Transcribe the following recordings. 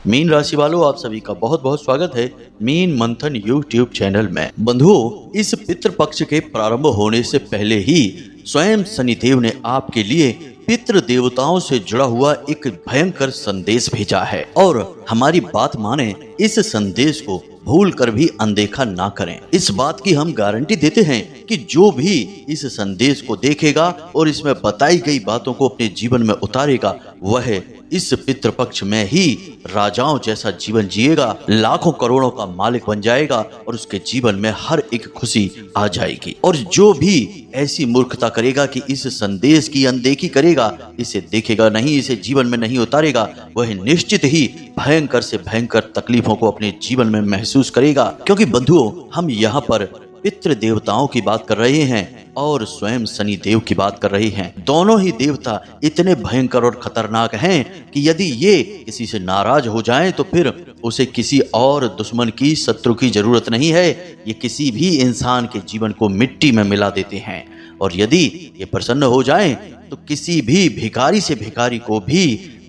Mean राशि वालों, आप सभी का बहुत बहुत स्वागत है मीन मंथन यूट्यूब चैनल में। बंधुओं, इस पितृपक्ष के प्रारंभ होने से पहले ही स्वयं शनिदेव ने आपके लिए पितृ देवताओं से जुड़ा हुआ एक भयंकर संदेश भेजा है। और हमारी बात माने, इस संदेश को भूल कर भी अनदेखा ना करें। इस बात की हम गारंटी देते हैं कि जो भी इस संदेश को देखेगा और इसमें बताई गई बातों को अपने जीवन में उतारेगा, वह इस पितृपक्ष में ही राजाओं जैसा जीवन जिएगा, लाखों करोड़ों का मालिक बन जाएगा और उसके जीवन में हर एक खुशी आ जाएगी। और जो भी ऐसी मूर्खता करेगा कि इस संदेश की अनदेखी करेगा, इसे देखेगा नहीं, इसे जीवन में नहीं उतारेगा, वह निश्चित ही भयंकर से भयंकर तकलीफों को अपने जीवन में महसूस करेगा। क्योंकि बंधुओं, हम यहाँ पर पितृ देवताओं की बात कर रहे हैं और स्वयं शनि देव की बात कर रहे हैं। दोनों ही देवता इतने भयंकर और खतरनाक हैं कि यदि ये किसी से नाराज हो जाएं तो फिर उसे किसी और दुश्मन की, शत्रु की जरूरत नहीं है। ये किसी भी इंसान के जीवन को मिट्टी में मिला देते हैं। और यदि ये प्रसन्न हो जाएं तो किसी भी भिखारी से भिखारी को भी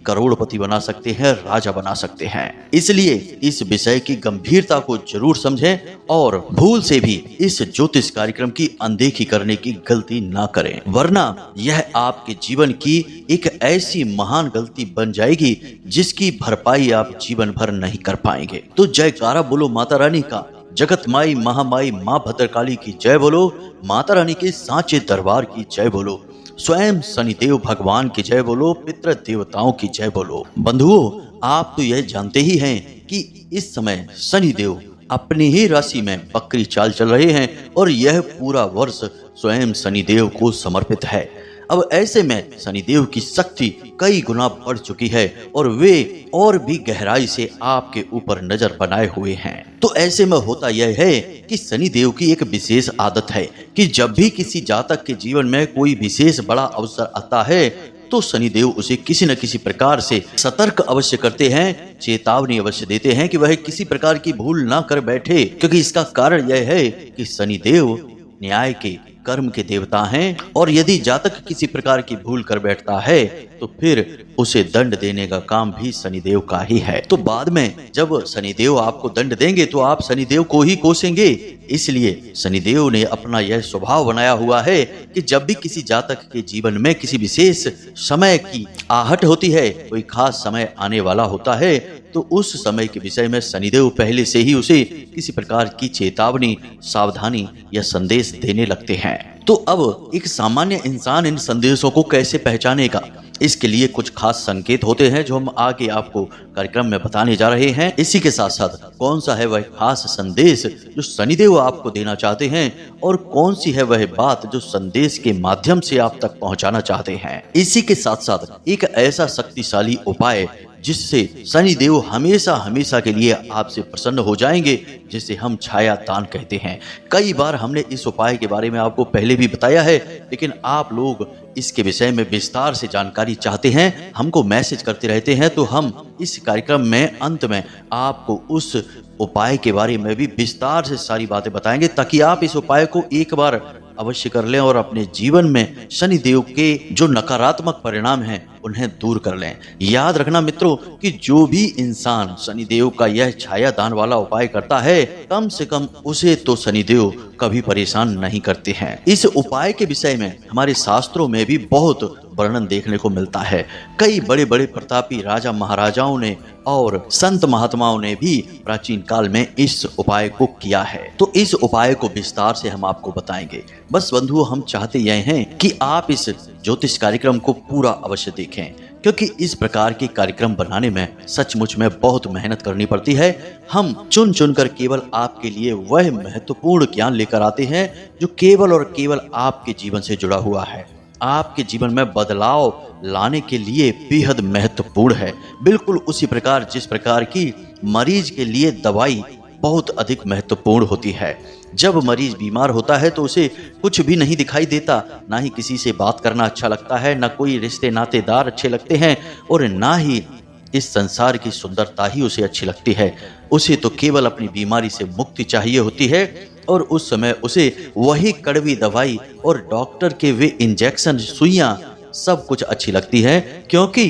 करोड़पति बना सकते हैं, राजा बना सकते हैं। इसलिए इस विषय की गंभीरता को जरूर समझें और भूल से भी इस ज्योतिष कार्यक्रम की अनदेखी करने की गलती ना करें, वरना यह आपके जीवन की एक ऐसी महान गलती बन जाएगी जिसकी भरपाई आप जीवन भर नहीं कर पाएंगे। तो जयकारा बोलो माता रानी का, जगत माई महामाई माँ भद्रकाली की जय बोलो, माता रानी के सांचे दरबार की जय बोलो, स्वयं शनिदेव भगवान की जय बोलो, पितृ देवताओं की जय बोलो। बंधुओं, आप तो यह जानते ही हैं कि इस समय शनिदेव अपनी ही राशि में बकरी चाल चल रहे हैं और यह पूरा वर्ष स्वयं शनिदेव को समर्पित है। अब ऐसे में शनिदेव की शक्ति कई गुना बढ़ चुकी है और वे और भी गहराई से आपके ऊपर नजर बनाए हुए हैं। तो ऐसे में होता यह है कि शनिदेव की एक विशेष आदत है कि जब भी किसी जातक के जीवन में कोई विशेष बड़ा अवसर आता है तो शनिदेव उसे किसी न किसी प्रकार से सतर्क अवश्य करते हैं, चेतावनी अवश्य देते हैं कि वह किसी प्रकार की भूल ना कर बैठे। क्योंकि इसका कारण यह है कि शनिदेव न्याय के, कर्म के देवता हैं और यदि जातक किसी प्रकार की भूल कर बैठता है तो फिर उसे दंड देने का काम भी शनिदेव का ही है। तो बाद में जब शनिदेव आपको दंड देंगे तो आप शनिदेव को ही कोसेंगे। इसलिए शनिदेव ने अपना यह स्वभाव बनाया हुआ है कि जब भी किसी जातक के जीवन में किसी विशेष समय की आहट होती है, कोई खास समय आने वाला होता है, तो उस समय के विषय में शनिदेव पहले से ही उसे किसी प्रकार की चेतावनी, सावधानी या संदेश देने लगते हैं। तो अब एक सामान्य इंसान इन संदेशों को कैसे पहचानेगा? इसके लिए कुछ खास संकेत होते हैं जो हम आगे आपको कार्यक्रम में बताने जा रहे हैं। इसी के साथ साथ कौन सा है वह खास संदेश जो शनिदेव आपको देना चाहते हैं और कौन सी है वह बात जो संदेश के माध्यम से आप तक पहुंचाना चाहते हैं। इसी के साथ साथ एक ऐसा शक्तिशाली उपाय जिससे शनिदेव हमेशा हमेशा के लिए आपसे प्रसन्न हो जाएंगे, जिसे हम छाया दान कहते हैं। कई बार हमने इस उपाय के बारे में आपको पहले भी बताया है, लेकिन आप लोग इसके विषय में विस्तार से जानकारी चाहते हैं, हमको मैसेज करते रहते हैं। तो हम इस कार्यक्रम में अंत में आपको उस उपाय के बारे में भी विस्तार से सारी बातें बताएंगे, ताकि आप इस उपाय को एक बार अवश्य कर लें और अपने जीवन में शनिदेव के जो नकारात्मक परिणाम हैं उन्हें दूर कर लें। याद रखना मित्रों कि जो भी इंसान शनिदेव का यह छाया दान वाला उपाय करता है, कम से कम उसे तो शनिदेव कभी परेशान नहीं करते हैं। इस उपाय के विषय में हमारे शास्त्रों में भी बहुत वर्णन देखने को मिलता है। कई बड़े बड़े प्रतापी राजा महाराजाओं ने और संत महात्माओं ने भी प्राचीन काल में इस उपाय को किया है। तो इस उपाय को विस्तार से हम आपको बताएंगे। बस बंधुओं, हम चाहते यह हैं कि आप इस ज्योतिष कार्यक्रम को पूरा अवश्य देखें, क्योंकि इस प्रकार के कार्यक्रम बनाने में सचमुच में बहुत मेहनत करनी पड़ती है। हम चुन चुन कर केवल आपके लिए वह महत्वपूर्ण ज्ञान लेकर आते हैं जो केवल और केवल आपके जीवन से जुड़ा हुआ है, आपके जीवन में बदलाव लाने के लिए बेहद महत्वपूर्ण है। बिल्कुल उसी प्रकार जिस प्रकार की मरीज के लिए दवाई बहुत अधिक महत्वपूर्ण होती है। जब मरीज बीमार होता है तो उसे कुछ भी नहीं दिखाई देता, ना ही किसी से बात करना अच्छा लगता है, ना कोई रिश्ते नातेदार अच्छे लगते हैं और ना ही इस संसार की सुंदरता ही उसे अच्छी लगती है। उसे तो केवल अपनी बीमारी से मुक्ति चाहिए होती है और उस समय उसे वही कड़वी दवाई और डॉक्टर के वे इंजेक्शन, सुइयां सब कुछ अच्छी लगती है, क्योंकि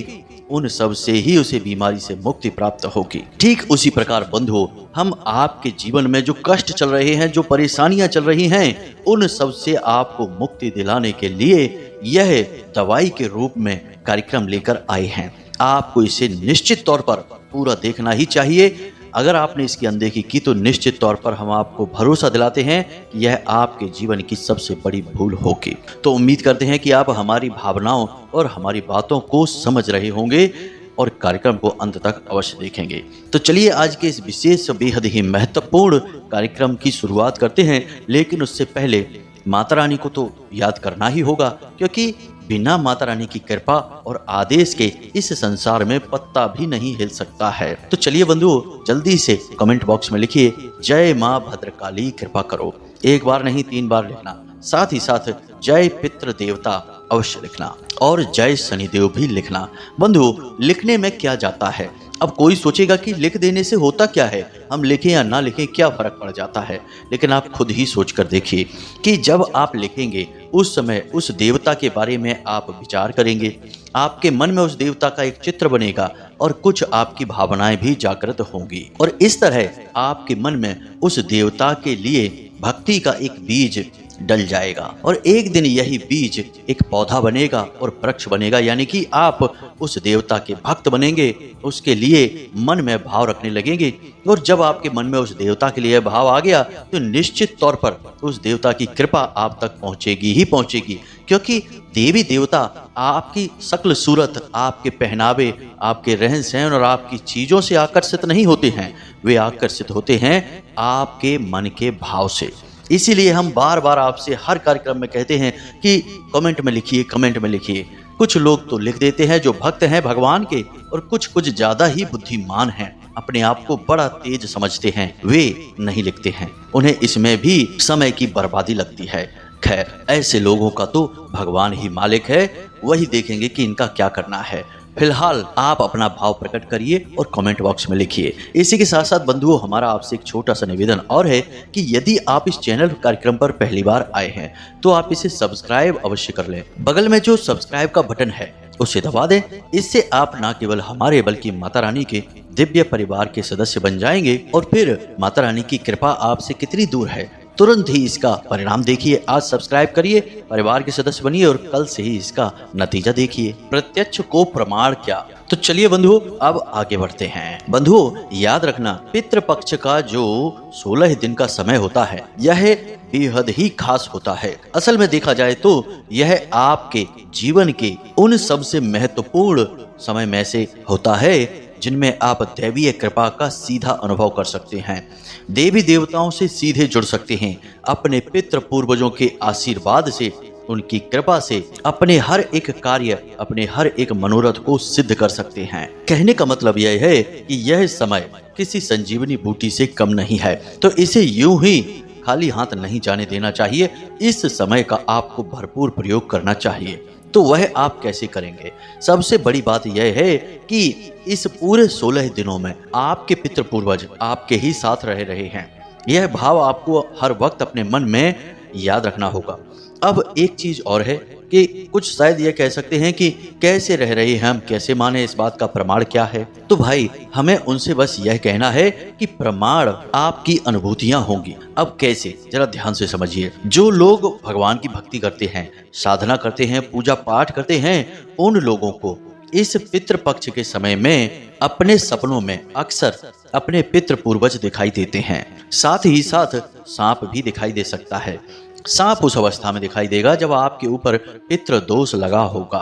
उन सब से ही उसे बीमारी से मुक्ति प्राप्त होगी। ठीक उसी प्रकार बंधुओं, हम आपके जीवन में जो कष्ट चल रहे हैं, जो परेशानियां चल रही हैं, उन सब से आपको मुक्ति दिलाने के लिए यह दवाई के रूप में कार्यक्रम लेकर आए हैं। आपको इसे निश्चित तौर पर पूरा देखना ही चाहिए। अगर आपने इसकी अनदेखी की तो निश्चित तौर पर हम आपको भरोसा दिलाते हैं कि यह आपके जीवन की सबसे बड़ी भूल होगी। तो उम्मीद करते हैं कि आप हमारी भावनाओं और हमारी बातों को समझ रहे होंगे और कार्यक्रम को अंत तक अवश्य देखेंगे। तो चलिए आज के इस विशेष बेहद ही महत्वपूर्ण कार्यक्रम की शुरुआत करते हैं। लेकिन उससे पहले माता रानी को तो याद करना ही होगा, क्योंकि बिना माता रानी की कृपा और आदेश के इस संसार में पत्ता भी नहीं हिल सकता है। तो चलिए बंधुओं, जल्दी से कमेंट बॉक्स में लिखिए जय माँ भद्रकाली कृपा करो। एक बार नहीं 3 बार लिखना। साथ ही साथ जय पितृ देवता अवश्य लिखना और जय शनिदेव भी लिखना। बंधुओं, लिखने में क्या जाता है? अब कोई सोचेगा कि लिख देने से होता क्या है, हम लिखें या ना लिखें क्या फर्क पड़ जाता है। लेकिन आप खुद ही सोच कर देखिए कि जब आप लिखेंगे उस समय उस देवता के बारे में आप विचार करेंगे, आपके मन में उस देवता का एक चित्र बनेगा और कुछ आपकी भावनाएं भी जागृत होंगी और इस तरह आपके मन में उस देवता के लिए भक्ति का एक बीज डल जाएगा और एक दिन यही बीज एक पौधा बनेगा और वृक्ष बनेगा, यानी कि आप उस देवता के भक्त बनेंगे, उसके लिए मन में भाव रखने लगेंगे। और जब आपके मन में उस देवता के लिए भाव आ गया तो निश्चित तौर पर उस देवता की कृपा आप तक पहुंचेगी ही पहुंचेगी, क्योंकि देवी देवता आपकी शक्ल सूरत, आपके पहनावे, आपके रहन सहन और आपकी चीजों से आकर्षित नहीं होते हैं, वे आकर्षित होते हैं आपके मन के भाव से। इसीलिए हम बार बार आपसे हर कार्यक्रम में कहते हैं कि कमेंट में लिखिए, कमेंट में लिखिए। कुछ लोग तो लिख देते हैं जो भक्त हैं भगवान के, और कुछ ज्यादा ही बुद्धिमान हैं, अपने आप को बड़ा तेज समझते हैं, वे नहीं लिखते हैं, उन्हें इसमें भी समय की बर्बादी लगती है। खैर, ऐसे लोगों का तो भगवान ही मालिक है, वही देखेंगे कि इनका क्या करना है। फिलहाल आप अपना भाव प्रकट करिए और कमेंट बॉक्स में लिखिए। इसी के साथ साथ बंधुओं, हमारा आपसे एक छोटा सा निवेदन और है कि यदि आप इस चैनल कार्यक्रम पर पहली बार आए हैं तो आप इसे सब्सक्राइब अवश्य कर लें। बगल में जो सब्सक्राइब का बटन है उसे दबा दें। इससे आप न केवल हमारे बल्कि माता रानी के दिव्य परिवार के सदस्य बन जाएंगे और फिर माता रानी की कृपा आपसे कितनी दूर है, तुरंत ही इसका परिणाम देखिए। आज सब्सक्राइब करिए, परिवार के सदस्य बनिए और कल से ही इसका नतीजा देखिए। प्रत्यक्ष को प्रमाण क्या? तो चलिए बंधुओं, अब आगे बढ़ते हैं। बंधुओं, याद रखना, पितृ पक्ष का जो 16 दिन का समय होता है यह बेहद ही खास होता है। असल में देखा जाए तो यह आपके जीवन के उन सबसे महत्वपूर्ण समय में से होता है जिनमें आप दैवीय कृपा का सीधा अनुभव कर सकते हैं, देवी देवताओं से सीधे जुड़ सकते हैं, अपने पितृ पूर्वजों के आशीर्वाद से, उनकी कृपा से अपने हर एक कार्य, अपने हर एक मनोरथ को सिद्ध कर सकते हैं। कहने का मतलब यह है कि यह समय किसी संजीवनी बूटी से कम नहीं है, तो इसे यूं ही खाली हाथ नहीं जाने देना चाहिए। इस समय का आपको भरपूर प्रयोग करना चाहिए। तो वह आप कैसे करेंगे? सबसे बड़ी बात यह है कि इस पूरे 16 दिनों में आपके पितृ पूर्वज आपके ही साथ रहे हैं। यह भाव आपको हर वक्त अपने मन में याद रखना होगा। अब एक चीज और है कि कुछ शायद यह कह सकते हैं कि कैसे रह रहे हैं हम, कैसे माने, इस बात का प्रमाण क्या है? तो भाई, हमें उनसे बस यह कहना है कि प्रमाण आपकी अनुभूतियां होंगी। अब कैसे, जरा ध्यान से समझिए। जो लोग भगवान की भक्ति करते हैं, साधना करते हैं, पूजा पाठ करते हैं, उन लोगों को इस पितृ पक्ष के समय में अपने सपनों में अक्सर अपने पितृ पूर्वज दिखाई देते हैं। साथ ही साथ सांप भी दिखाई दे सकता है। सांप उस अवस्था में दिखाई देगा जब आपके ऊपर पितृ दोष लगा होगा।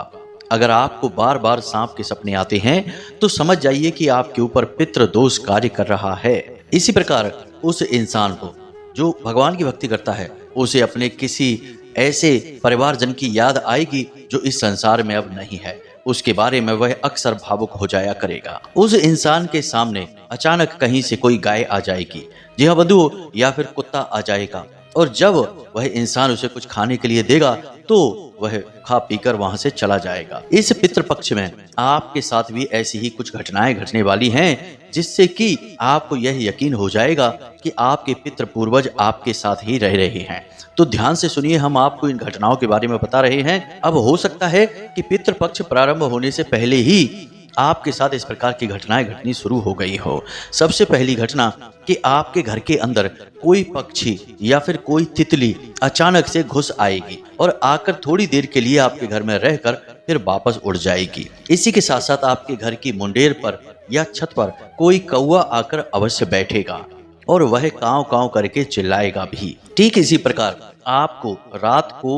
अगर आपको बार बार सांप के सपने आते हैं तो समझ जाइए कि आपके ऊपर पितृ दोष कार्य कर रहा है। इसी प्रकार उस इंसान को जो भगवान की भक्ति करता है, उसे अपने किसी ऐसे परिवारजन की याद आएगी जो इस संसार में अब नहीं है। उसके बारे में वह अक्सर भावुक हो जाया करेगा। उस इंसान के सामने अचानक कहीं से कोई गाय आ जाएगी, जी हाँ बंधुओं, या फिर कुत्ता आ जाएगा, और जब वह इंसान उसे कुछ खाने के लिए देगा तो वह खा पीकर वहां से चला जाएगा। इस पितृपक्ष में आपके साथ भी ऐसी ही कुछ घटनाएं घटने वाली हैं, जिससे कि आपको यह यकीन हो जाएगा कि आपके पितृ पूर्वज आपके साथ ही रह रहे हैं। तो ध्यान से सुनिए, हम आपको इन घटनाओं के बारे में बता रहे हैं। अब हो सकता है कि पितृपक्ष प्रारंभ होने से पहले ही आपके साथ इस प्रकार की घटनाएं घटनी शुरू हो गई हो। सबसे पहली घटना कि आपके घर के अंदर कोई पक्षी या फिर कोई तितली अचानक से घुस आएगी और आकर थोड़ी देर के लिए आपके घर में रहकर फिर वापस उड़ जाएगी। इसी के साथ साथ आपके घर की मुंडेर पर या छत पर कोई कौवा आकर अवश्य बैठेगा और वह कांव कांव करके चिल्लाएगा भी। ठीक इसी प्रकार आपको रात को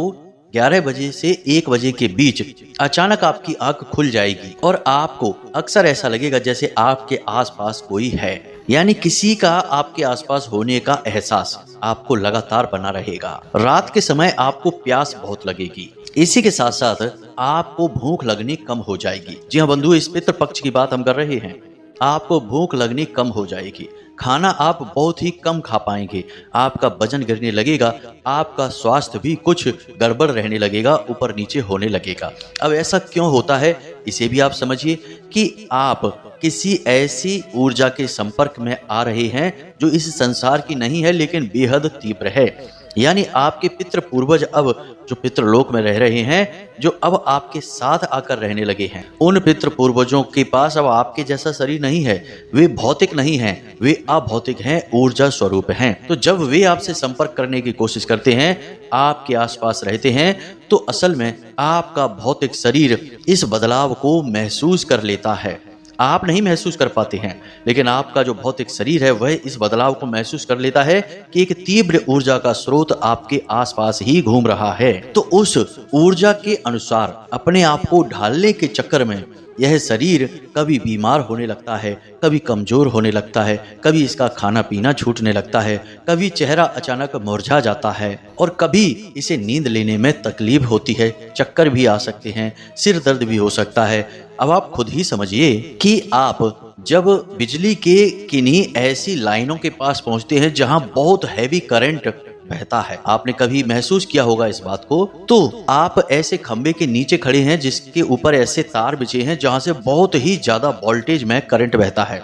11 बजे से 1 बजे के बीच अचानक आपकी आंख खुल जाएगी और आपको अक्सर ऐसा लगेगा जैसे आपके आसपास कोई है, यानी किसी का आपके आसपास होने का एहसास आपको लगातार बना रहेगा। रात के समय आपको प्यास बहुत लगेगी। इसी के साथ साथ आपको भूख लगनी कम हो जाएगी। जी हाँ बंधु, इस पितृ पक्ष की बात हम कर रहे हैं। आपको भूख लगनी कम हो जाएगी, खाना आप बहुत ही कम खा पाएंगे, आपका वजन गिरने लगेगा, आपका स्वास्थ्य भी कुछ गड़बड़ रहने लगेगा, ऊपर नीचे होने लगेगा। अब ऐसा क्यों होता है इसे भी आप समझिए कि आप किसी ऐसी ऊर्जा के संपर्क में आ रहे हैं जो इस संसार की नहीं है लेकिन बेहद तीव्र है। यानी आपके पितृ पूर्वज अब जो पितृलोक में रह रहे हैं, जो अब आपके साथ आकर रहने लगे हैं, उन पितृ पूर्वजों के पास अब आपके जैसा शरीर नहीं है। वे भौतिक नहीं हैं, वे अभौतिक हैं, ऊर्जा स्वरूप हैं। तो जब वे आपसे संपर्क करने की कोशिश करते हैं, आपके आसपास रहते हैं, तो असल में आपका भौतिक शरीर इस बदलाव को महसूस कर लेता है। आप नहीं महसूस कर पाते हैं, लेकिन आपका जो भौतिक शरीर है वह इस बदलाव को महसूस कर लेता है कि एक तीव्र ऊर्जा का स्रोत आपके आसपास ही घूम रहा है। तो उस ऊर्जा के अनुसार अपने आप को ढालने के चक्कर में यह शरीर कभी बीमार होने लगता है, कभी कमजोर होने लगता है, कभी इसका खाना पीना छूटने लगता है, कभी चेहरा अचानक मुरझा जाता है और कभी इसे नींद लेने में तकलीफ होती है, चक्कर भी आ सकते हैं, सिर दर्द भी हो सकता है। अब आप खुद ही समझिए कि आप जब बिजली के किन्हीं ऐसी लाइनों के पास पहुंचते हैं जहां बहुत हैवी करंट बहता है, आपने कभी महसूस किया होगा इस बात को, तो आप ऐसे खंबे के नीचे खड़े हैं जिसके ऊपर ऐसे तार बिछे हैं जहां से बहुत ही ज्यादा वोल्टेज में करंट बहता है,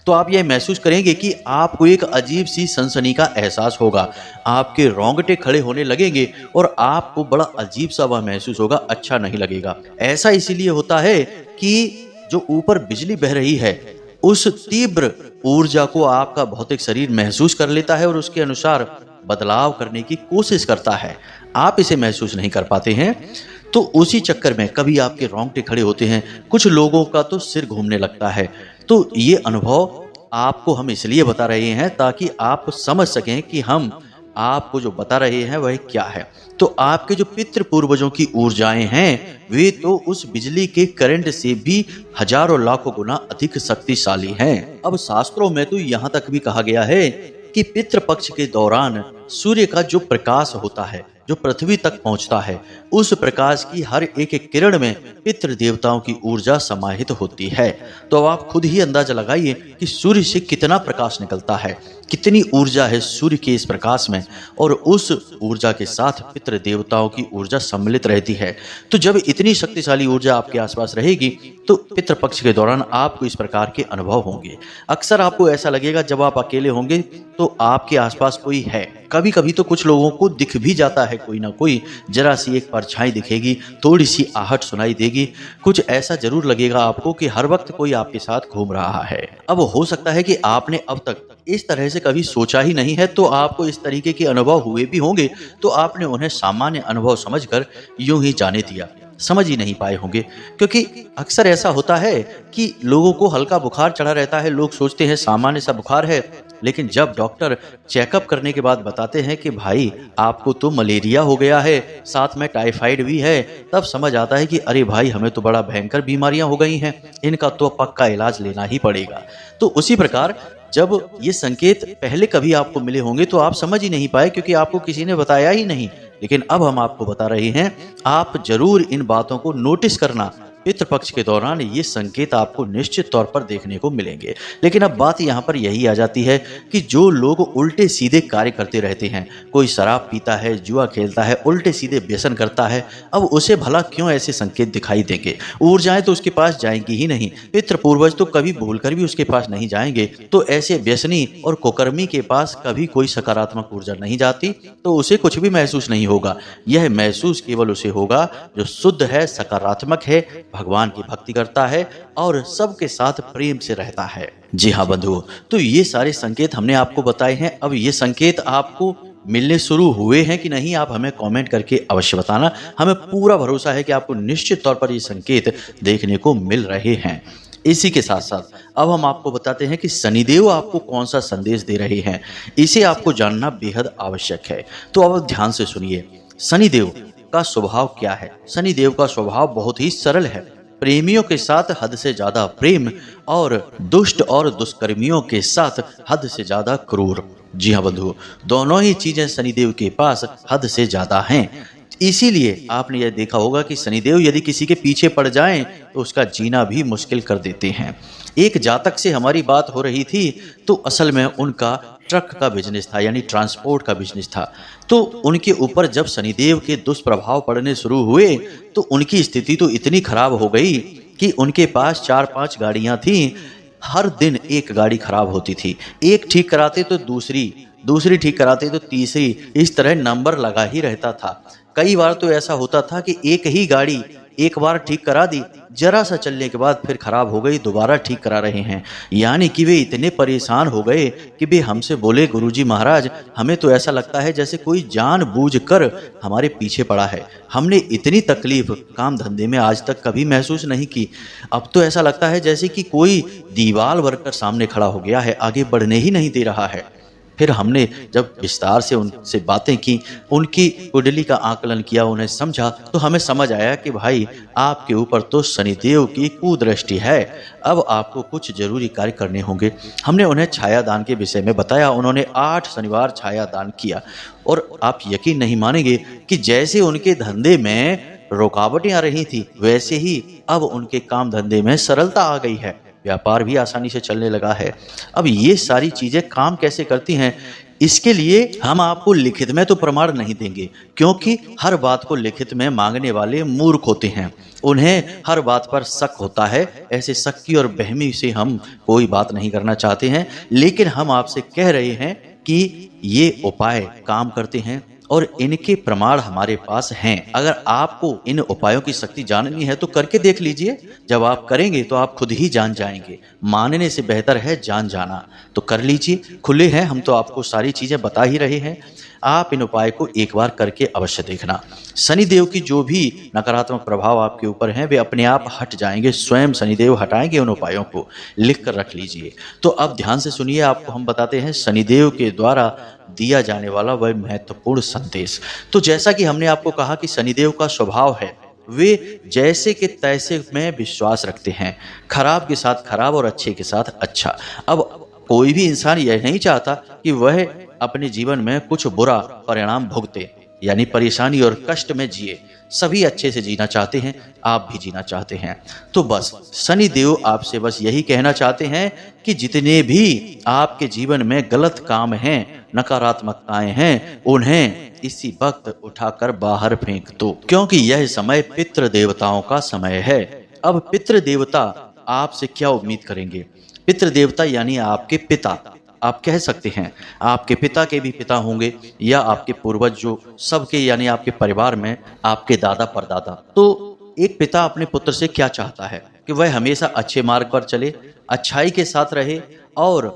तो आप यह महसूस करेंगे कि आपको एक अजीब सी सनसनी का एहसास होगा, आपके रोंगटे खड़े होने लगेंगे और आपको बड़ा अजीब सा वह महसूस होगा, अच्छा नहीं लगेगा। ऐसा इसीलिए होता है कि जो ऊपर बिजली बह रही है उस तीव्र ऊर्जा को आपका भौतिक शरीर महसूस कर लेता है और उसके अनुसार बदलाव करने की कोशिश करता है। आप इसे महसूस नहीं कर पाते हैं, तो उसी चक्कर में कभी आपके रोंगटे खड़े होते हैं, कुछ लोगों का तो सिर घूमने लगता है। तो ये अनुभव आपको हम इसलिए बता रहे हैं ताकि आप समझ सकें कि हम आपको जो बता रहे हैं वह क्या है। तो आपके जो पितृ पूर्वजों की ऊर्जाएं हैं वे तो उस बिजली के करंट से भी हजारों लाखों गुना अधिक शक्तिशाली हैं। अब शास्त्रों में तो यहाँ तक भी कहा गया है कि पितृपक्ष के दौरान सूर्य का जो प्रकाश होता है, जो पृथ्वी तक पहुंचता है, उस प्रकाश की हर एक एक किरण में पितृ देवताओं की ऊर्जा समाहित होती है। तो अब आप खुद ही अंदाजा लगाइए कि सूर्य से कितना प्रकाश निकलता है, कितनी ऊर्जा है सूर्य के इस प्रकाश में, और उस ऊर्जा के साथ पितृ देवताओं की ऊर्जा सम्मिलित रहती है। तो जब इतनी शक्तिशाली ऊर्जा आपके आसपास रहेगी तो पितृपक्ष के दौरान आपको इस प्रकार के अनुभव होंगे। अक्सर आपको ऐसा लगेगा जब आप अकेले होंगे तो आपके आसपास कोई है, कभी कभी तो कुछ लोगों को दिख भी जाता है कोई ना कोई, जरा सी एक परछाई दिखेगी, थोड़ी सी आहट सुनाई देगी, कुछ ऐसा जरूर लगेगा आपको कि हर वक्त कोई आपके साथ घूम रहा है। अब हो सकता है कि आपने अब तक इस तरह से कभी सोचा ही नहीं है, तो आपको इस तरीके के अनुभव हुए भी होंगे तो आपने उन्हें सामान्य अनुभव समझकर यूं ही जाने दिया, समझ ही नहीं पाए होंगे। क्योंकि अक्सर ऐसा होता है कि लोगों को हल्का बुखार चढ़ा रहता है, लोग सोचते हैं सामान्य सा बुखार है, लेकिन जब डॉक्टर चेकअप करने के बाद बताते हैं कि भाई आपको तो मलेरिया हो गया है, साथ में टाइफाइड भी है, तब समझ आता है कि अरे भाई हमें तो बड़ा भयंकर बीमारियां हो गई हैं, इनका तो पक्का इलाज लेना ही पड़ेगा। तो उसी प्रकार जब ये संकेत पहले कभी आपको मिले होंगे तो आप समझ ही नहीं पाए क्योंकि आपको किसी ने बताया ही नहीं, लेकिन अब हम आपको बता रहे हैं, आप जरूर इन बातों को नोटिस करना। पितृपक्ष के दौरान ये संकेत आपको निश्चित तौर पर देखने को मिलेंगे। लेकिन अब बात यहाँ पर यही आ जाती है कि जो लोग उल्टे सीधे कार्य करते रहते हैं, कोई शराब पीता है, जुआ खेलता है, उल्टे सीधे व्यसन करता है, अब उसे भला क्यों ऐसे संकेत दिखाई देंगे? ऊर्जाएं तो उसके पास जाएंगी ही नहीं, पितृ पूर्वज तो कभी भूलकर भी उसके पास नहीं जाएंगे, तो ऐसे व्यसनी और कुकर्मी के पास कभी कोई सकारात्मक ऊर्जा नहीं जाती, तो उसे कुछ भी महसूस नहीं होगा। यह महसूस केवल उसे होगा जो शुद्ध है, सकारात्मक है, भगवान की भक्ति करता है और सबके साथ प्रेम से रहता है। जी हाँ बंधुओं, तो ये सारे संकेत हमने आपको बताए हैं। अब ये संकेत आपको मिलने शुरू हुए हैं कि नहीं, आप हमें कमेंट करके अवश्य बताना। हमें पूरा भरोसा है कि आपको निश्चित तौर पर ये संकेत देखने को मिल रहे हैं। इसी के साथ साथ अब हम आपको बताते हैं कि शनिदेव आपको कौन सा संदेश दे रहे हैं, इसे आपको जानना बेहद आवश्यक है। तो अब ध्यान से सुनिए, शनिदेव का स्वभाव क्या है। शनिदेव का स्वभाव बहुत ही सरल है। प्रेमियों के साथ हद से ज्यादा प्रेम और दुष्ट और दुष्कर्मियों के साथ हद से ज्यादा क्रूर। जी हाँ बंधुओं, दोनों ही चीजें शनिदेव के पास हद से ज्यादा हैं। इसीलिए आपने यह देखा होगा कि शनिदेव यदि किसी के पीछे पड़ जाएं तो उसका जीना भी मुश्किल कर देते हैं। एक जातक से हमारी बात हो रही थी, तो असल में उनका ट्रक का बिजनेस था, यानी ट्रांसपोर्ट का बिजनेस था। तो उनके ऊपर जब शनिदेव के दुष्प्रभाव पड़ने शुरू हुए तो उनकी स्थिति तो इतनी खराब हो गई कि उनके पास 4-5 गाड़ियां थीं। हर दिन एक गाड़ी खराब होती थी, एक ठीक कराते तो दूसरी ठीक कराते तो तीसरी, इस तरह नंबर लगा ही रहता था। कई बार तो ऐसा होता था कि एक ही गाड़ी एक बार ठीक करा दी, जरा सा चलने के बाद फिर खराब हो गई, दोबारा ठीक करा रहे हैं। यानी कि वे इतने परेशान हो गए कि वे हमसे बोले, गुरुजी महाराज, हमें तो ऐसा लगता है जैसे कोई जानबूझकर हमारे पीछे पड़ा है। हमने इतनी तकलीफ काम धंधे में आज तक कभी महसूस नहीं की। अब तो ऐसा लगता है जैसे कि कोई दीवार बनकर सामने खड़ा हो गया है, आगे बढ़ने ही नहीं दे रहा है। फिर हमने जब विस्तार से उनसे बातें की, उनकी कुंडली का आकलन किया, उन्हें समझा, तो हमें समझ आया कि भाई आपके ऊपर तो शनिदेव की कुदृष्टि है। अब आपको कुछ जरूरी कार्य करने होंगे। हमने उन्हें छाया दान के विषय में बताया। उन्होंने 8 शनिवार छाया दान किया और आप यकीन नहीं मानेंगे कि जैसे उनके धंधे में रुकावटें आ रही थी, वैसे ही अब उनके काम धंधे में सरलता आ गई है। व्यापार भी आसानी से चलने लगा है। अब ये सारी चीजें काम कैसे करती हैं, इसके लिए हम आपको लिखित में तो प्रमाण नहीं देंगे, क्योंकि हर बात को लिखित में मांगने वाले मूर्ख होते हैं। उन्हें हर बात पर शक होता है। ऐसे शक की और बहमी से हम कोई बात नहीं करना चाहते हैं, लेकिन हम आपसे कह रहे हैं कि ये उपाय काम करते हैं और इनके प्रमाण हमारे पास हैं। अगर आपको इन उपायों की शक्ति जाननी है तो करके देख लीजिए। जब आप करेंगे तो आप खुद ही जान जाएंगे। मानने से बेहतर है जान जाना। तो कर लीजिए, खुले हैं हम तो आपको सारी चीजें बता ही रहे हैं। आप इन उपाय को एक बार करके अवश्य देखना। शनिदेव की जो भी नकारात्मक प्रभाव आपके ऊपर हैं वे अपने आप हट जाएंगे। स्वयं शनिदेव हटाएंगे उन उपायों को। लिख कर रख लीजिए। तो अब ध्यान से सुनिए, आपको हम बताते हैं शनिदेव के द्वारा दिया जाने वाला वह महत्वपूर्ण संदेश। तो जैसा कि हमने आपको कहा कि शनिदेव का स्वभाव है, वे जैसे के तैसे में विश्वास रखते हैं। खराब के साथ खराब और अच्छे के साथ अच्छा। अब कोई भी इंसान यह नहीं चाहता कि वह अपने जीवन में कुछ बुरा परिणाम भुगते, यानी परेशानी और कष्ट में जिए। सभी अच्छे से जीना चाहते हैं, आप भी जीना चाहते हैं। तो बस शनिदेव आपसे बस यही कहना चाहते हैं कि जितने भी आपके जीवन में गलत काम हैं, नकारात्मकताएं हैं, उन्हें इसी वक्त उठाकर बाहर फेंक दो, क्योंकि यह समय पितृ देवताओं का समय है। अब पितृ देवता आपसे क्या उम्मीद करेंगे? पितृ देवता यानी आपके पिता, आप कह सकते हैं आपके पिता के भी पिता होंगे, या आपके पूर्वज जो सबके, यानी आपके परिवार में आपके दादा परदादा। तो एक पिता अपने पुत्र से क्या चाहता है कि वह हमेशा अच्छे मार्ग पर चले, अच्छाई के साथ रहे और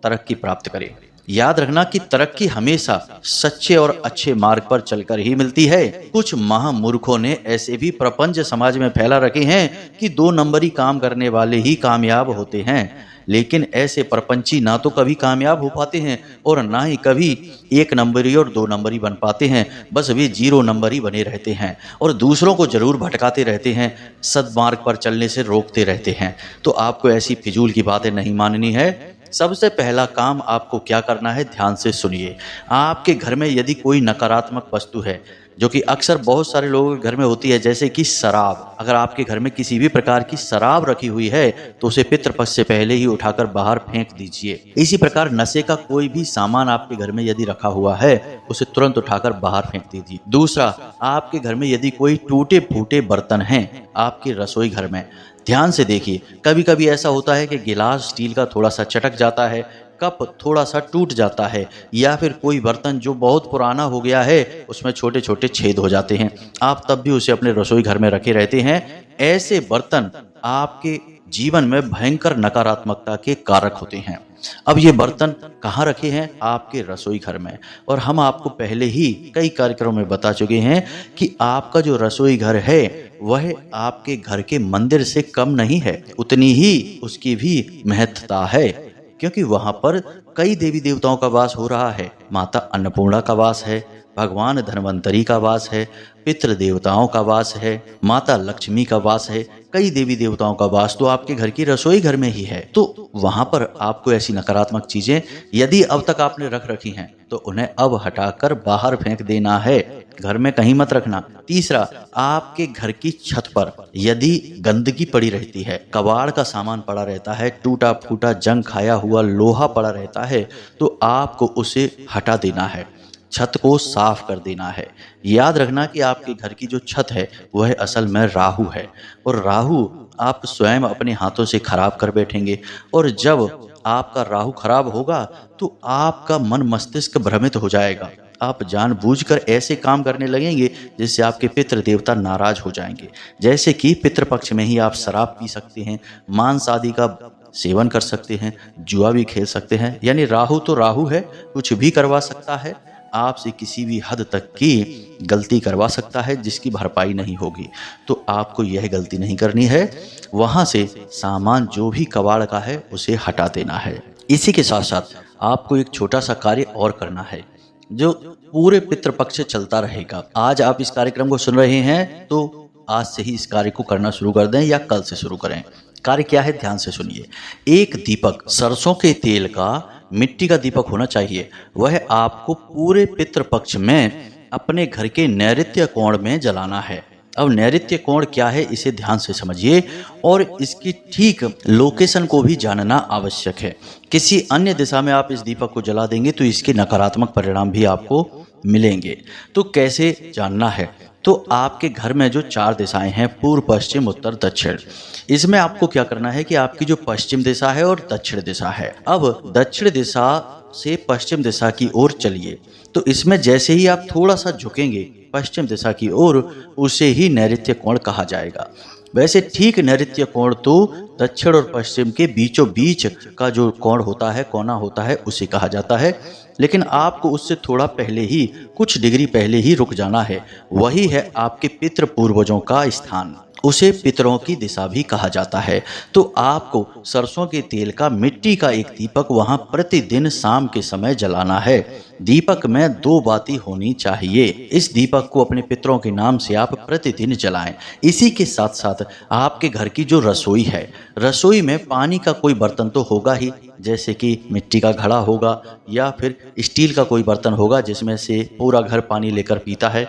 तरक्की प्राप्त करे। याद रखना कि तरक्की हमेशा सच्चे और अच्छे मार्ग पर चलकर ही मिलती है। कुछ महामूर्खों ने ऐसे भी प्रपंच समाज में फैला रखे हैं कि 2 नंबरी काम करने वाले ही कामयाब होते हैं, लेकिन ऐसे प्रपंची ना तो कभी कामयाब हो पाते हैं और ना ही कभी 1 नंबरी और 2 नंबरी बन पाते हैं। बस वे 0 नंबरी बने रहते हैं और दूसरों को जरूर भटकाते रहते हैं, सद्मार्ग पर चलने से रोकते रहते हैं। तो आपको ऐसी फिजूल की बातें नहीं माननी है। सबसे पहला काम आपको क्या करना है, ध्यान से सुनिए। आपके घर में यदि कोई नकारात्मक वस्तु है, जो कि अक्सर बहुत सारे लोगों के घर में होती है, जैसे कि शराब। अगर आपके घर में किसी भी प्रकार की शराब रखी हुई है तो उसे पितृपक्ष से पहले ही उठाकर बाहर फेंक दीजिए। इसी प्रकार नशे का कोई भी सामान आपके घर में यदि रखा हुआ है, उसे तुरंत उठाकर बाहर फेंक दीजिए। दूसरा, आपके घर में यदि कोई टूटे फूटे बर्तन हैं आपके रसोई घर में, ध्यान से देखिए। कभी कभी ऐसा होता है कि गिलास स्टील का थोड़ा सा चटक जाता है, कप थोड़ा सा टूट जाता है, या फिर कोई बर्तन जो बहुत पुराना हो गया है उसमें छोटे छोटे छेद हो जाते हैं। आप तब भी उसे अपने रसोई घर में रखे रहते हैं। ऐसे बर्तन आपके जीवन में भयंकर नकारात्मकता के कारक होते हैं। अब ये बर्तन कहाँ रखे हैं? आपके रसोई घर में। और हम आपको पहले ही कई कार्यक्रमों में बता चुके हैं कि आपका जो रसोई घर है वह आपके घर के मंदिर से कम नहीं है, उतनी ही उसकी भी महत्ता है, क्योंकि वहां पर कई देवी देवताओं का वास हो रहा है। माता अन्नपूर्णा का वास है, भगवान धन्वंतरी का वास है, पितृ देवताओं का वास है, माता लक्ष्मी का वास है, कई देवी देवताओं का वास तो आपके घर की रसोई घर में ही है। तो वहां पर आपको ऐसी नकारात्मक चीजें यदि अब तक आपने रख रखी हैं तो उन्हें अब हटाकर बाहर फेंक देना है, घर में कहीं मत रखना। तीसरा, आपके घर की छत पर यदि गंदगी पड़ी रहती है, कबाड़ का सामान पड़ा रहता है, टूटा फूटा जंग खाया हुआ लोहा पड़ा रहता है, तो आपको उसे हटा देना है, छत को साफ कर देना है। याद रखना कि आपके घर की जो छत है वह असल में राहु है, और राहु आप स्वयं अपने हाथों से खराब कर बैठेंगे। और जब आपका राहु खराब होगा तो आपका मन मस्तिष्क भ्रमित हो जाएगा, आप जानबूझकर ऐसे काम करने लगेंगे जिससे आपके पितृ देवता नाराज हो जाएंगे। जैसे कि पितृपक्ष में ही आप शराब पी सकते हैं, मांस आदि का सेवन कर सकते हैं, जुआ भी खेल सकते हैं। यानी राहु तो राहु है, कुछ भी करवा सकता है, आपसे किसी भी हद तक की गलती करवा सकता है जिसकी भरपाई नहीं होगी। तो आपको यह गलती नहीं करनी है, वहां से सामान जो भी कबाड़ का है उसे हटा देना है। इसी के साथ साथ आपको एक छोटा सा कार्य और करना है जो पूरे पितृपक्ष चलता रहेगा। आज आप इस कार्यक्रम को सुन रहे हैं तो आज से ही इस कार्य को करना शुरू कर दें या कल से शुरू करें। कार्य क्या है, ध्यान से सुनिए। एक दीपक सरसों के तेल का, मिट्टी का दीपक होना चाहिए। वह आपको पूरे पितृपक्ष में अपने घर के नैऋत्य कोण में जलाना है। अब नैऋत्य कोण क्या है इसे ध्यान से समझिए और इसकी ठीक लोकेशन को भी जानना आवश्यक है। किसी अन्य दिशा में आप इस दीपक को जला देंगे तो इसके नकारात्मक परिणाम भी आपको मिलेंगे। तो कैसे जानना है? तो आपके घर में जो 4 दिशाएं हैं, पूर्व, पश्चिम, उत्तर, दक्षिण, इसमें आपको क्या करना है कि आपकी जो पश्चिम दिशा है और दक्षिण दिशा है, अब दक्षिण दिशा से पश्चिम दिशा की ओर चलिए। तो इसमें जैसे ही आप थोड़ा सा झुकेंगे पश्चिम दिशा की ओर, उसे ही नैऋत्य कोण कहा जाएगा। वैसे ठीक नैऋत्य कोण तो दक्षिण और पश्चिम के बीचों बीच का जो कोण होता है, कोना होता है, उसे कहा जाता है। लेकिन आपको उससे थोड़ा पहले ही, कुछ डिग्री पहले ही रुक जाना है। वही है आपके पितृ पूर्वजों का स्थान, उसे पितरों की दिशा भी कहा जाता है। तो आपको सरसों के तेल का मिट्टी का एक दीपक वहां प्रतिदिन शाम के समय जलाना है। दीपक में 2 बाती होनी चाहिए। इस दीपक को अपने पितरों के नाम से आप प्रतिदिन जलाएं। इसी के साथ साथ आपके घर की जो रसोई है, रसोई में पानी का कोई बर्तन तो होगा ही, जैसे कि मिट्टी का घड़ा होगा या फिर स्टील का कोई बर्तन होगा जिसमें से पूरा घर पानी लेकर पीता है।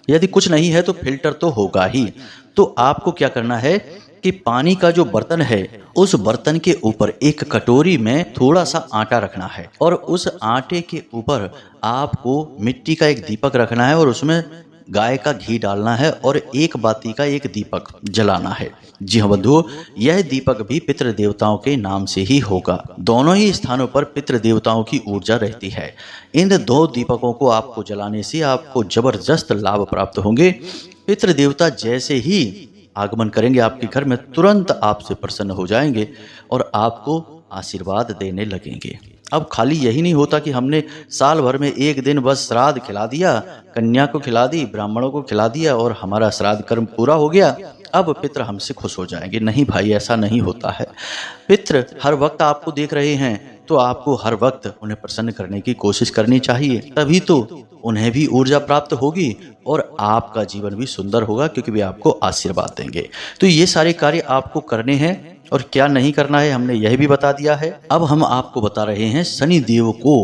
यदि कुछ नहीं है तो फिल्टर तो होगा ही। तो आपको क्या करना है कि पानी का जो बर्तन है उस बर्तन के ऊपर एक कटोरी में थोड़ा सा आटा रखना है और उस आटे के ऊपर आपको मिट्टी का एक दीपक रखना है और उसमें गाय का घी डालना है और 1 बाती का एक दीपक जलाना है। जी हाँ बंधुओं, यह दीपक भी पितृ देवताओं के नाम से ही होगा। दोनों ही स्थानों पर पितृ देवताओं की ऊर्जा रहती है। इन 2 दीपकों को आपको जलाने से आपको जबरदस्त लाभ प्राप्त होंगे। पितृ देवता जैसे ही आगमन करेंगे आपके घर में, तुरंत आपसे प्रसन्न हो जाएंगे और आपको आशीर्वाद देने लगेंगे। अब खाली यही नहीं होता कि हमने साल भर में एक दिन बस श्राद्ध खिला दिया, कन्या को खिला दी, ब्राह्मणों को खिला दिया और हमारा श्राद्ध कर्म पूरा हो गया, अब पितृ हमसे खुश हो जाएंगे। नहीं भाई, ऐसा नहीं होता है। पितृ हर वक्त आपको देख रहे हैं तो आपको हर वक्त उन्हें प्रसन्न करने की कोशिश करनी चाहिए, तभी तो उन्हें भी ऊर्जा प्राप्त होगी और आपका जीवन भी सुंदर होगा, क्योंकि वे आपको आशीर्वाद देंगे। तो ये सारे कार्य आपको करने हैं और क्या नहीं करना है हमने यह भी बता दिया है। अब हम आपको बता रहे हैं शनि देव को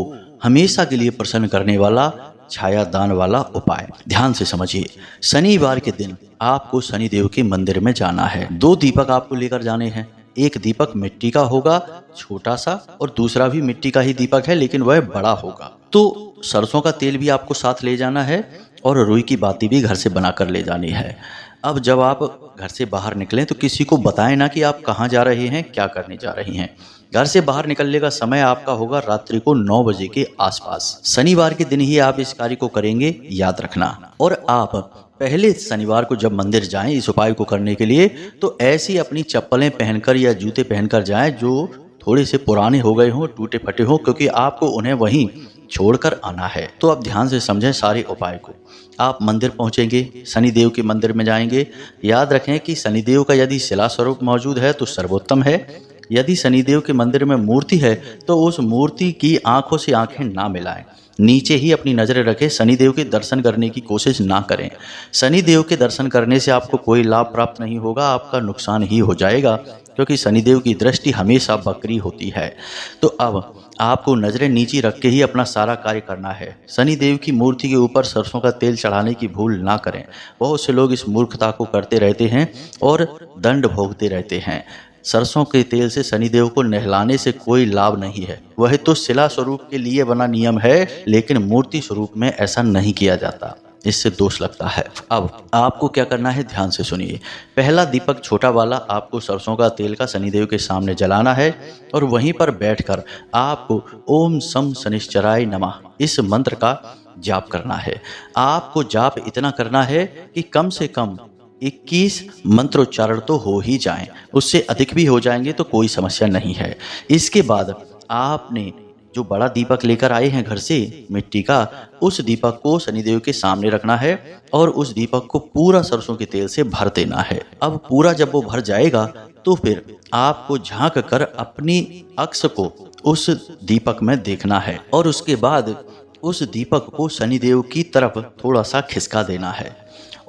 हमेशा के लिए प्रसन्न करने वाला छाया दान वाला उपाय। ध्यान से समझिए। शनिवार के दिन आपको शनि देव के मंदिर में जाना है। 2 दीपक आपको लेकर जाने हैं। एक दीपक मिट्टी का होगा छोटा सा और दूसरा भी मिट्टी का ही दीपक है लेकिन वह बड़ा होगा। तो सरसों का तेल भी आपको साथ ले जाना है और रुई की बाती भी घर से बनाकर ले जानी है। अब जब आप घर से बाहर निकलें तो किसी को बताएं ना कि आप कहाँ जा रहे हैं, क्या करने जा रही हैं। घर से बाहर निकलने का समय आपका होगा रात्रि को 9 बजे के आसपास। शनिवार के दिन ही आप इस कार्य को करेंगे, याद रखना। और आप पहले शनिवार को जब मंदिर जाएं इस उपाय को करने के लिए, तो ऐसी अपनी चप्पलें पहनकर या जूते पहनकर जाएं जो थोड़े से पुराने हो गए हों, टूटे फटे हों, क्योंकि आपको उन्हें वहीं छोड़कर आना है। तो आप ध्यान से समझें सारे उपाय को। आप मंदिर पहुंचेंगे, शनिदेव के मंदिर में जाएंगे। याद रखें कि शनिदेव का यदि शिला स्वरूप मौजूद है तो सर्वोत्तम है। यदि शनिदेव के मंदिर में मूर्ति है तो उस मूर्ति की आंखों से आंखें ना मिलाएं, नीचे ही अपनी नज़रें रखें। शनिदेव के दर्शन करने की कोशिश ना करें। शनिदेव के दर्शन करने से आपको कोई लाभ प्राप्त नहीं होगा, आपका नुकसान ही हो जाएगा, क्योंकि शनिदेव की दृष्टि हमेशा बकरी होती है। तो अब आपको नज़रें नीचे रख के ही अपना सारा कार्य करना है। शनिदेव की मूर्ति के ऊपर सरसों का तेल चढ़ाने की भूल ना करें। बहुत से लोग इस मूर्खता को करते रहते हैं और दंड भोगते रहते हैं। सरसों के तेल से शनिदेव को नहलाने से कोई लाभ नहीं है। वह तो शिला स्वरूप के लिए बना नियम है, लेकिन मूर्ति स्वरूप में ऐसा नहीं किया जाता, इससे दोष लगता है। अब आपको क्या करना है, ध्यान से सुनिए। पहला दीपक छोटा वाला आपको सरसों का तेल का शनिदेव के सामने जलाना है और वहीं पर बैठकर आपको ओम सम शनिश्चराय नमः इस मंत्र का जाप करना है। आपको जाप इतना करना है कि कम से कम 21 मंत्रोच्चारण तो हो ही जाएं। उससे अधिक भी हो जाएंगे तो कोई समस्या नहीं है। इसके बाद आपने जो बड़ा दीपक लेकर आए हैं घर से मिट्टी का, उस दीपक को शनिदेव के सामने रखना है और उस दीपक को पूरा सरसों के तेल से भर देना है। अब पूरा जब वो भर जाएगा तो फिर आपको झांक कर अपनी अक्ष को उस दीपक में देखना है और उसके बाद उस दीपक को शनिदेव की तरफ थोड़ा सा खिसका देना है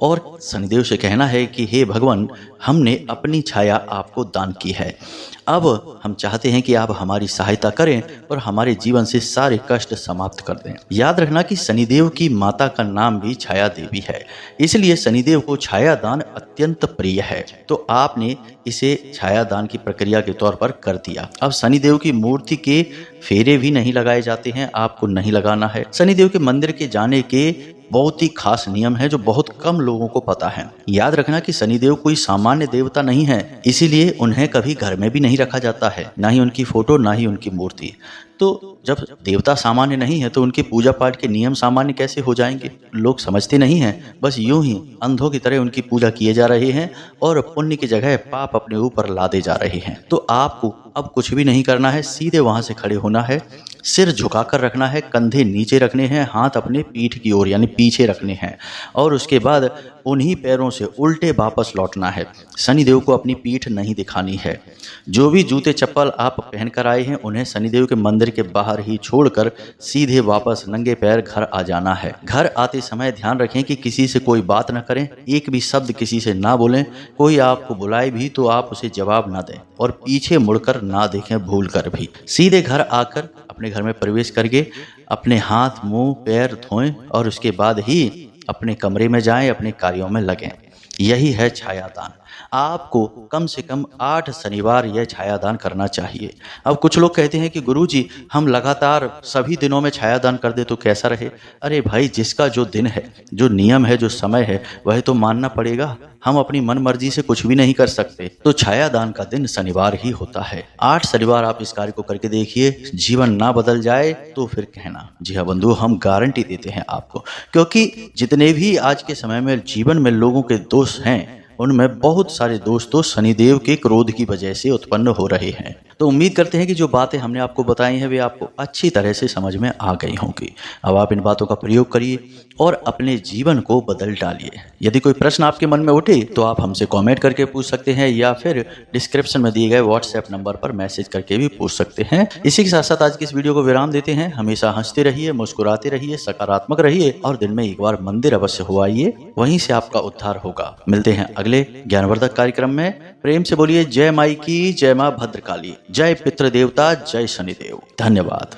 और शनिदेव से कहना है कि हे भगवान, हमने अपनी छाया आपको दान की है। अब हम चाहते हैं कि आप हमारी सहायता करें और हमारे जीवन से सारे कष्ट समाप्त कर दें। याद रखना कि शनिदेव की माता का नाम भी छाया देवी है, इसलिए शनिदेव को छाया दान अत्यंत प्रिय है। तो आपने इसे छाया दान की प्रक्रिया के तौर पर कर दिया। अब शनिदेव की मूर्ति के फेरे भी नहीं लगाए जाते हैं, आपको नहीं लगाना है। शनिदेव के मंदिर के जाने के बहुत ही खास नियम है जो बहुत कम लोगों को पता है। याद रखना कि शनिदेव कोई सामान्य देवता नहीं है, इसीलिए उन्हें कभी घर में भी नहीं रखा जाता है, ना ही उनकी फोटो, ना ही उनकी मूर्ति। तो जब देवता सामान्य नहीं है तो उनके पूजा पाठ के नियम सामान्य कैसे हो जाएंगे? लोग समझते नहीं हैं, बस यूं ही अंधों की तरह उनकी पूजा किए जा रहे हैं और पुण्य की जगह पाप अपने ऊपर लादे जा रहे हैं। तो आपको अब कुछ भी नहीं करना है, सीधे वहां से खड़े होना है, सिर झुकाकर रखना है, कंधे नीचे रखने हैं, हाथ अपने पीठ की ओर यानी पीछे रखने हैं और उसके बाद उन्हीं पैरों से उल्टे वापस लौटना है। शनिदेव को अपनी पीठ नहीं दिखानी है। जो भी जूते चप्पल आप पहन कर आए हैं उन्हें शनिदेव के मंदिर के बाहर ही छोड़कर सीधे वापस नंगे पैर घर आ जाना है। घर आते समय ध्यान रखें कि किसी से कोई बात न करें, एक भी शब्द किसी से ना बोलें। कोई आपको बुलाए भी तो आप उसे जवाब ना दें और पीछे मुड़कर ना देखें भूल कर भी। सीधे घर आकर अपने घर में प्रवेश करके अपने हाथ मुंह पैर धोएं और उसके बाद ही अपने कमरे में जाएं, अपने कार्यों में लगें। यही है छायादान। आपको कम से कम 8 शनिवार यह छायादान करना चाहिए। अब कुछ लोग कहते हैं कि गुरुजी हम लगातार सभी दिनों में छायादान कर दे तो कैसा रहे? अरे भाई, जिसका जो दिन है, जो नियम है, जो समय है, वह तो मानना पड़ेगा। हम अपनी मन मर्जी से कुछ भी नहीं कर सकते। तो छायादान का दिन शनिवार ही होता है। 8 शनिवार आप इस कार्य को करके देखिए, जीवन ना बदल जाए तो फिर कहना। जी हाँ बंधु, हम गारंटी देते हैं आपको, क्योंकि जितने भी आज के समय में जीवन में लोगों के दोष हैं उनमें बहुत सारे दोष तो शनिदेव के क्रोध की वजह से उत्पन्न हो रहे हैं। तो उम्मीद करते हैं कि जो बातें हमने आपको बताई हैं वे आपको अच्छी तरह से समझ में आ गई होंगी। अब आप इन बातों का प्रयोग करिए और अपने जीवन को बदल डालिए। यदि कोई प्रश्न आपके मन में उठे तो आप हमसे कमेंट करके पूछ सकते हैं या फिर डिस्क्रिप्शन में दिए गए व्हाट्सएप नंबर पर मैसेज करके भी पूछ सकते हैं। इसी के साथ साथ आज की इस वीडियो को विराम देते हैं। हमेशा हंसते रहिए, मुस्कुराते रहिए, सकारात्मक रहिए और दिन में एक बार मंदिर अवश्य हो आइए, वहीं से आपका उद्धार होगा। मिलते हैं अगले ज्ञानवर्धक कार्यक्रम में। प्रेम से बोलिए जय माई की, जय मां भद्रकाली, जय पितृदेवता, जय शनिदेव। धन्यवाद।